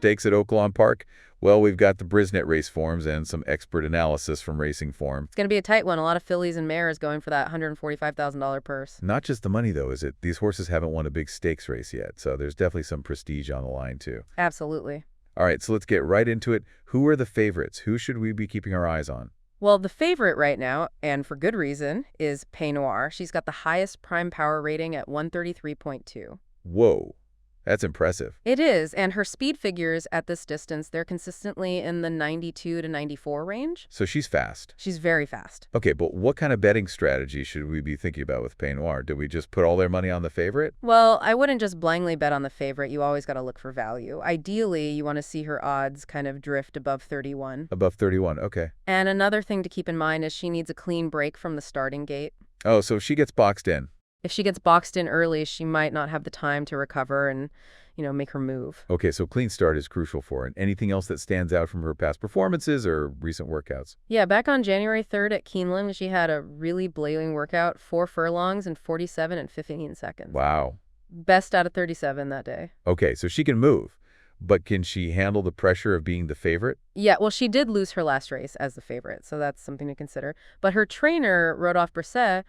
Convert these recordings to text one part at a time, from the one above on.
stakes at Oaklawn Park? Well, we've got the Brisset race forms and some expert analysis from Racing Form. It's going to be a tight one. A lot of fillies and mares going for that $145,000 purse. Not just the money, though, is it? These horses haven't won a big stakes race yet, so there's definitely some prestige on the line, too. Absolutely. All right, so let's get right into it. Who are the favorites? Who should we be keeping our eyes on? Well, the favorite right now, and for good reason, is Peignoir. She's got the highest prime power rating at 133.2. Whoa, that's impressive. It is, and her speed figures at this distance, they're consistently in the 92 to 94 range. So she's fast. She's very fast. Okay, but what kind of betting strategy should we be thinking about with Peignoir? Do we just put all their money on the favorite? Well, I wouldn't just blindly bet on the favorite. You always got to look for value. Ideally, you want to see her odds kind of drift above 31. Above 31, okay. And another thing to keep in mind is she needs a clean break from the starting gate. Oh, so if she gets boxed in. If she gets boxed in early, she might not have the time to recover and, make her move. Okay, so clean start is crucial for her. And anything else that stands out from her past performances or recent workouts? Yeah, back on January 3rd at Keeneland, she had a really blazing workout, 4 furlongs in 47 and 15 seconds. Wow. Best out of 37 that day. Okay, so she can move. But can she handle the pressure of being the favorite? Yeah, well, she did lose her last race as the favorite, so that's something to consider. But her trainer, Rodolphe Brisset,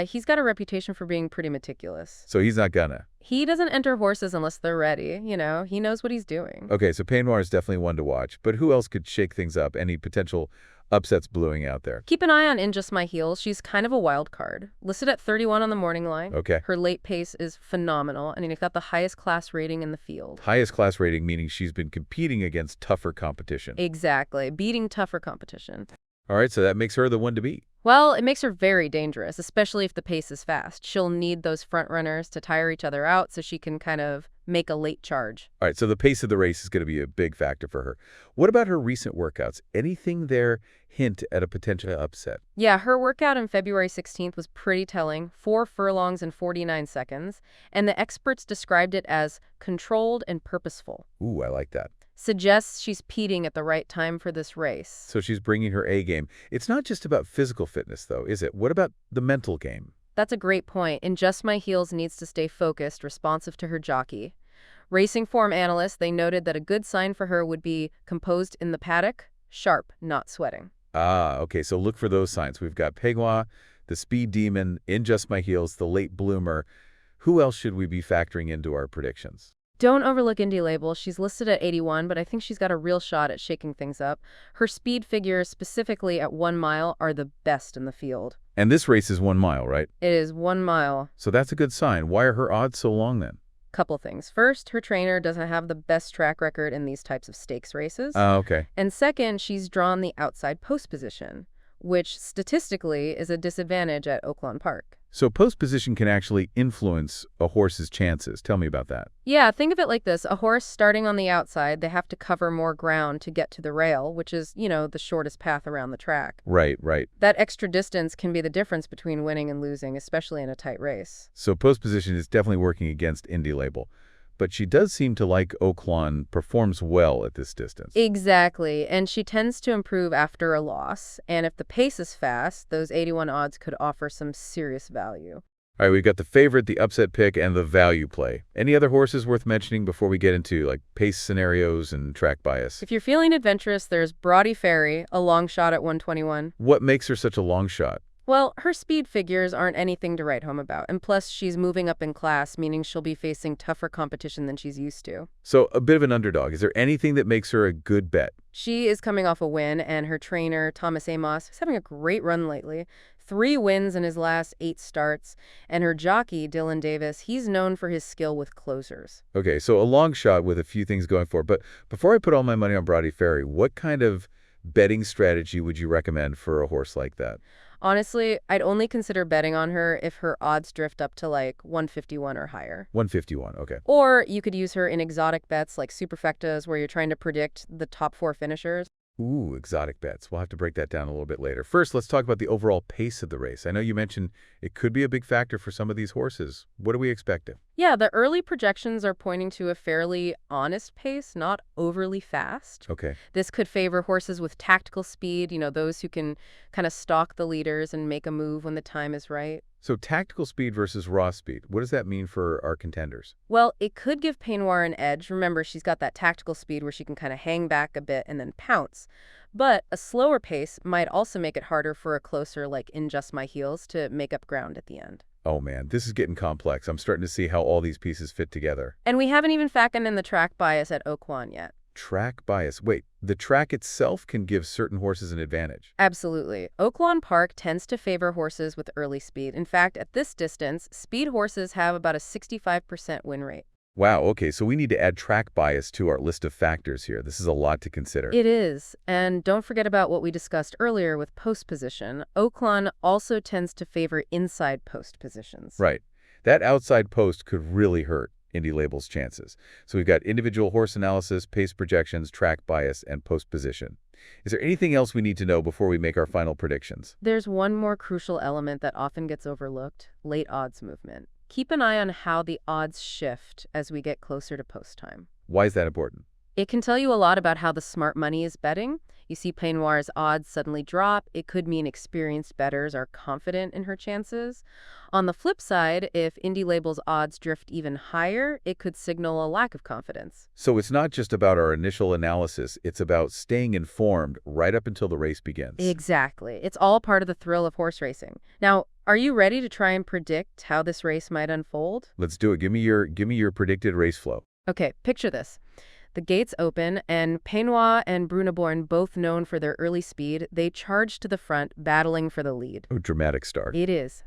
he's got a reputation for being pretty meticulous. So he's not gonna. He doesn't enter horses unless they're ready. He knows what he's doing. Okay, so Peignoir is definitely one to watch. But who else could shake things up? Any potential upsets brewing out there? Keep an eye on In Just My Heels. She's kind of a wild card. Listed at 31 on the morning line. Okay. Her late pace is phenomenal, and you've got the highest class rating in the field. Highest class rating, meaning she's been competing against tougher competition. Exactly. Beating tougher competition. All right, so that makes her the one to beat. Well, it makes her very dangerous, especially if the pace is fast. She'll need those front runners to tire each other out so she can kind of make a late charge. All right, so the pace of the race is going to be a big factor for her. What about her recent workouts? Anything there hint at a potential upset? Yeah, her workout on February 16th was pretty telling, 4 furlongs in 49 seconds, and the experts described it as controlled and purposeful. Ooh, I like that. Suggests she's peating at the right time for this race. So she's bringing her A game. It's not just about physical fitness, though, is it? What about the mental game? That's a great point. In Just My Heels needs to stay focused, responsive to her jockey. Racing Form analysts, they noted that a good sign for her would be composed in the paddock, sharp, not sweating. Ah, okay, so look for those signs. We've got Peignoir, the speed demon, In Just My Heels, the late bloomer. Who else should we be factoring into our predictions? Don't overlook Indy Label. She's listed at 81, but I think she's got a real shot at shaking things up. Her speed figures, specifically at 1 mile, are the best in the field. And this race is 1 mile, right? It is 1 mile. So that's a good sign. Why are her odds so long then? Couple things. First, her trainer doesn't have the best track record in these types of stakes races. Oh, okay. And second, she's drawn the outside post position, which statistically is a disadvantage at Oaklawn Park. So post position can actually influence a horse's chances. Tell me about that. Yeah, think of it like this. A horse starting on the outside, they have to cover more ground to get to the rail, which is, the shortest path around the track. Right, right. That extra distance can be the difference between winning and losing, especially in a tight race. So post position is definitely working against Indy Label. But she does seem to like Oaklawn, performs well at this distance. Exactly, and she tends to improve after a loss. And if the pace is fast, those 81 odds could offer some serious value. All right, we've got the favorite, the upset pick, and the value play. Any other horses worth mentioning before we get into pace scenarios and track bias? If you're feeling adventurous, there's Brodie Fairy, a long shot at 121. What makes her such a long shot? Well, her speed figures aren't anything to write home about, and plus she's moving up in class, meaning she'll be facing tougher competition than she's used to. So a bit of an underdog. Is there anything that makes her a good bet? She is coming off a win, and her trainer, Thomas Amos, is having a great run lately. 3 wins in his last 8 starts, and her jockey, Dylan Davis, he's known for his skill with closers. Okay, so a long shot with a few things going for it. But before I put all my money on Brodie Fairy, what kind of betting strategy would you recommend for a horse like that? Honestly, I'd only consider betting on her if her odds drift up to 151 or higher. 151, okay. Or you could use her in exotic bets like superfectas where you're trying to predict the top 4 finishers. Ooh, exotic bets. We'll have to break that down a little bit later. First, let's talk about the overall pace of the race. I know you mentioned it could be a big factor for some of these horses. What are we expecting? Yeah, the early projections are pointing to a fairly honest pace, not overly fast. Okay. This could favor horses with tactical speed, those who can kind of stalk the leaders and make a move when the time is right. So tactical speed versus raw speed. What does that mean for our contenders? Well, it could give Peignoir an edge. Remember, she's got that tactical speed where she can kind of hang back a bit and then pounce. But a slower pace might also make it harder for a closer like In Just My Heels to make up ground at the end. Oh man, this is getting complex. I'm starting to see how all these pieces fit together. And we haven't even factored in the track bias at Oaklawn yet. Track bias. Wait, the track itself can give certain horses an advantage. Absolutely. Oaklawn Park tends to favor horses with early speed. In fact, at this distance, speed horses have about a 65% win rate. Wow, okay, so we need to add track bias to our list of factors here. This is a lot to consider. It is. And don't forget about what we discussed earlier with post position. Oaklawn also tends to favor inside post positions. Right. That outside post could really hurt Indy Label's chances. So we've got individual horse analysis, pace projections, track bias, and post position. Is there anything else we need to know before we make our final predictions? There's one more crucial element that often gets overlooked: late odds movement. Keep an eye on how the odds shift as we get closer to post time. Why is that important? It can tell you a lot about how the smart money is betting. You see Peignoir's odds suddenly drop. It could mean experienced bettors are confident in her chances. On the flip side, if Indy Label's odds drift even higher, it could signal a lack of confidence. So it's not just about our initial analysis, it's about staying informed right up until the race begins. Exactly. It's all part of the thrill of horse racing. Now, are you ready to try and predict how this race might unfold? Let's do it. Give me your predicted race flow. Okay, picture this. The gates open, and Peignoir and Bruneborn, both known for their early speed, they charge to the front, battling for the lead. Oh, dramatic start. It is.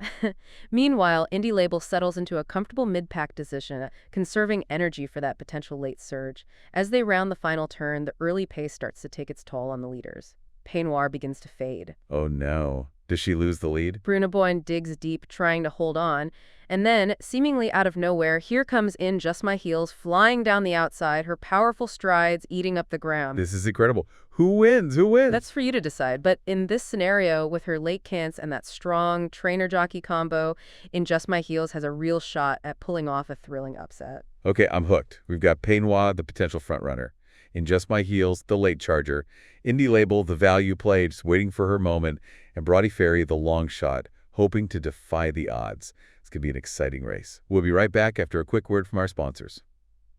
Meanwhile, Indy Label settles into a comfortable mid-pack position, conserving energy for that potential late surge. As they round the final turn, the early pace starts to take its toll on the leaders. Peignoir begins to fade. Oh no. Does she lose the lead? Bruneborn digs deep, trying to hold on. And then, seemingly out of nowhere, here comes In Just My Heels, flying down the outside, her powerful strides eating up the ground. This is incredible. Who wins? Who wins? That's for you to decide. But in this scenario, with her late cants and that strong trainer-jockey combo, In Just My Heels has a real shot at pulling off a thrilling upset. Okay, I'm hooked. We've got Peignoir, the potential frontrunner. In Just My Heels, the late charger. Indy Label, the value play, just waiting for her moment. And Brodie Ferry, the long shot, hoping to defy the odds. It's going to be an exciting race. We'll be right back after a quick word from our sponsors.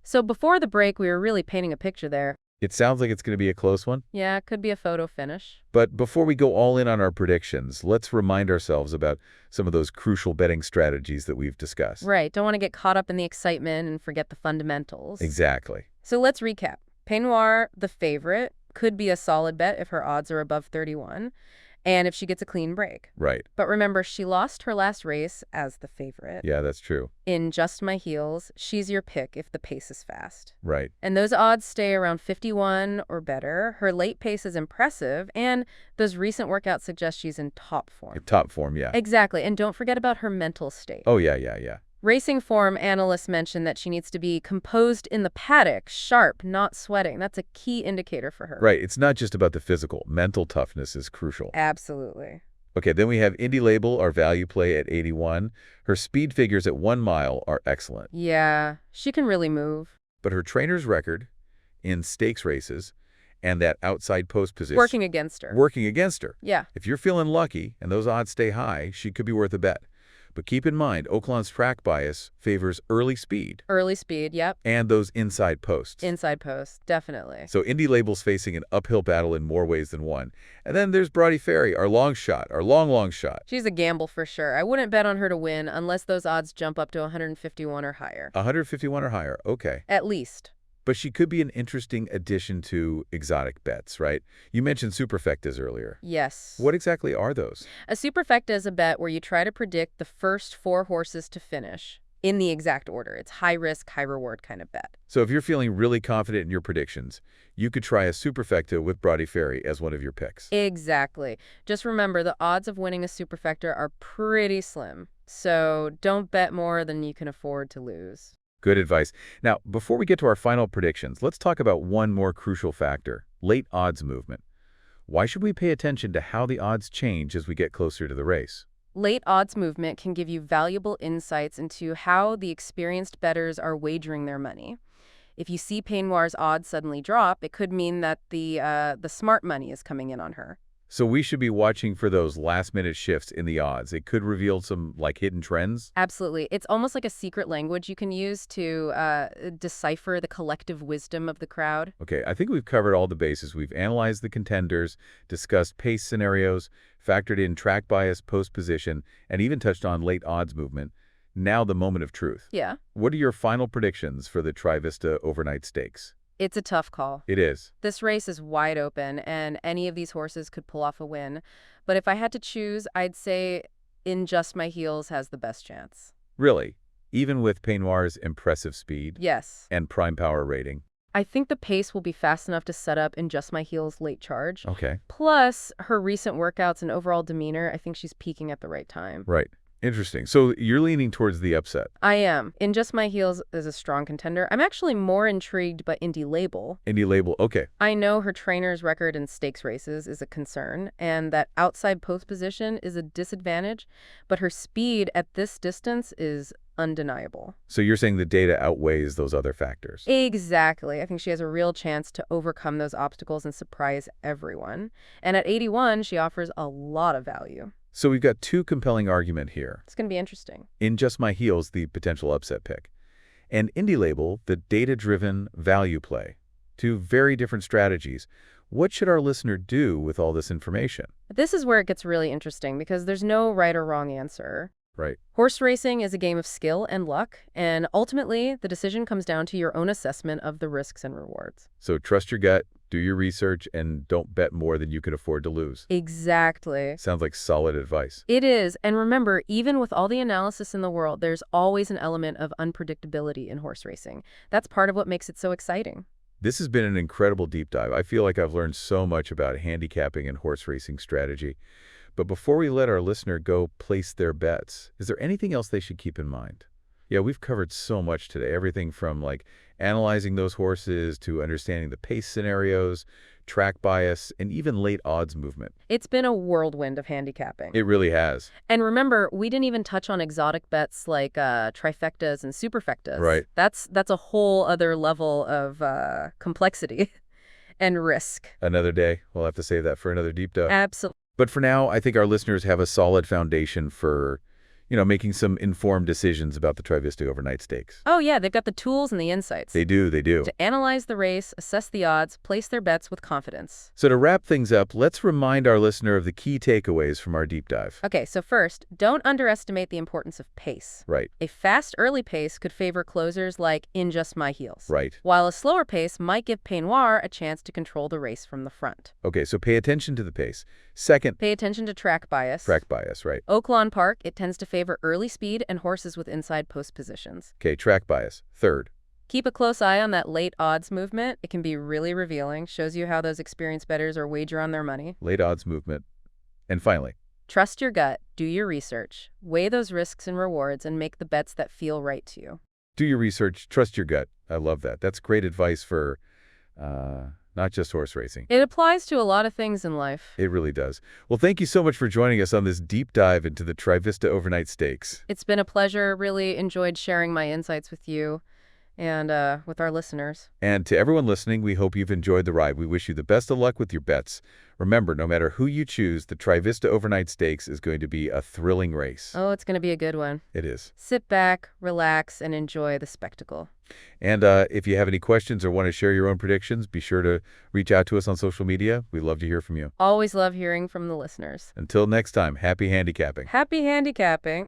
So before the break, we were really painting a picture there. It sounds like it's going to be a close one. Yeah, it could be a photo finish. But before we go all in on our predictions, let's remind ourselves about some of those crucial betting strategies that we've discussed. Right. Don't want to get caught up in the excitement and forget the fundamentals. Exactly. So let's recap. Peignoir, the favorite, could be a solid bet if her odds are above 31. And if she gets a clean break. Right. But remember, she lost her last race as the favorite. Yeah, that's true. In Just My Heels, she's your pick if the pace is fast. Right. And those odds stay around 51 or better. Her late pace is impressive, and those recent workouts suggest she's in top form. Top form, yeah. Exactly. And don't forget about her mental state. Oh, yeah. Racing form analysts mention that she needs to be composed in the paddock, sharp, not sweating. That's a key indicator for her. Right. It's not just about the physical. Mental toughness is crucial. Absolutely. Okay, then we have Indy Label, our value play at 81. Her speed figures at 1 mile are excellent. Yeah, she can really move. But her trainer's record in stakes races and that outside post position. Working against her. Working against her. Yeah. If you're feeling lucky and those odds stay high, she could be worth a bet. But keep in mind, Oaklawn's track bias favors early speed. Early speed, yep. And those inside posts. Inside posts, definitely. So Indy Label's facing an uphill battle in more ways than one. And then there's Brodie Ferry, our long shot, our long shot. She's a gamble for sure. I wouldn't bet on her to win unless those odds jump up to 151 or higher. 151 or higher, okay. At least. But she could be an interesting addition to exotic bets, right? You mentioned superfectas earlier. Yes. What exactly are those? A superfecta is a bet where you try to predict the first 4 horses to finish in the exact order. It's high risk, high reward kind of bet. So if you're feeling really confident in your predictions, you could try a superfecta with Brodie Ferry as one of your picks. Exactly. Just remember, the odds of winning a superfecta are pretty slim. So don't bet more than you can afford to lose. Good advice. Now, before we get to our final predictions, let's talk about one more crucial factor, late odds movement. Why should we pay attention to how the odds change as we get closer to the race? Late odds movement can give you valuable insights into how the experienced bettors are wagering their money. If you see Peignoir's odds suddenly drop, it could mean that the smart money is coming in on her. So we should be watching for those last-minute shifts in the odds. It could reveal some, like, hidden trends. Absolutely. It's almost like a secret language you can use to decipher the collective wisdom of the crowd. Okay, I think we've covered all the bases. We've analyzed the contenders, discussed pace scenarios, factored in track bias, post position, and even touched on late odds movement. Now the moment of truth. Yeah. What are your final predictions for the Trivista Overnight Stakes? It's a tough call. It is. This race is wide open, and any of these horses could pull off a win. But if I had to choose, I'd say In Just My Heels has the best chance. Really? Even with Peignoir's impressive speed? Yes. And prime power rating? I think the pace will be fast enough to set up In Just My Heels' late charge. Okay. Plus, her recent workouts and overall demeanor, I think she's peaking at the right time. Right. Interesting. So you're leaning towards the upset. I am. In Just My Heels is a strong contender. I'm actually more intrigued by Indy Label. Indy Label, okay. I know her trainer's record in stakes races is a concern, and that outside post position is a disadvantage, but her speed at this distance is undeniable. So you're saying the data outweighs those other factors? Exactly. I think she has a real chance to overcome those obstacles and surprise everyone. And at 81, she offers a lot of value. So we've got two compelling arguments here. It's going to be interesting. In Just My Heels, the potential upset pick. And Indy Label, the data-driven value play. Two very different strategies. What should our listener do with all this information? This is where it gets really interesting because there's no right or wrong answer. Right. Horse racing is a game of skill and luck, and ultimately, the decision comes down to your own assessment of the risks and rewards. So trust your gut, do your research, and don't bet more than you can afford to lose. Exactly. Sounds like solid advice. It is. And remember, even with all the analysis in the world, there's always an element of unpredictability in horse racing. That's part of what makes it so exciting. This has been an incredible deep dive. I feel like I've learned so much about handicapping and horse racing strategy. But before we let our listener go place their bets, is there anything else they should keep in mind? Yeah, we've covered so much today. Everything from like analyzing those horses to understanding the pace scenarios, track bias, and even late odds movement. It's been a whirlwind of handicapping. It really has. And remember, we didn't even touch on exotic bets like trifectas and superfectas. Right. That's a whole other level of complexity and risk. Another day. We'll have to save that for another deep dive. Absolutely. But for now, I think our listeners have a solid foundation for, making some informed decisions about the Trivista Overnight Stakes. Oh, yeah, they've got the tools and the insights. They do. To analyze the race, assess the odds, place their bets with confidence. So to wrap things up, let's remind our listener of the key takeaways from our deep dive. Okay, so first, don't underestimate the importance of pace. Right. A fast early pace could favor closers like In Just My Heels. Right. While a slower pace might give Peignoir a chance to control the race from the front. Okay, so pay attention to the pace. Second, Pay attention to track bias. track bias, right? Oaklawn Park, it tends to favor early speed and horses with inside post positions. Okay, track bias. Third, Keep a close eye on that late odds movement. It can be really revealing, shows you how those experienced bettors are wager on their money. late odds movement. And finally, Trust your gut, do your research, weigh those risks and rewards, and make the bets that feel right to you. do your research, trust your gut. I love that. That's great advice for not just horse racing. It applies to a lot of things in life. It really does. Well, thank you so much for joining us on this deep dive into the Trivista Overnight Stakes. It's been a pleasure. Really enjoyed sharing my insights with you and with our listeners. And to everyone listening, we hope you've enjoyed the ride. We wish you the best of luck with your bets. Remember, no matter who you choose, the Trivista Overnight Stakes is going to be a thrilling race. Oh, it's going to be a good one. It is. Sit back, relax, and enjoy the spectacle. And if you have any questions or want to share your own predictions, be sure to reach out to us on social media. We'd love to hear from you. Always love hearing from the listeners. Until next time, happy handicapping. Happy handicapping.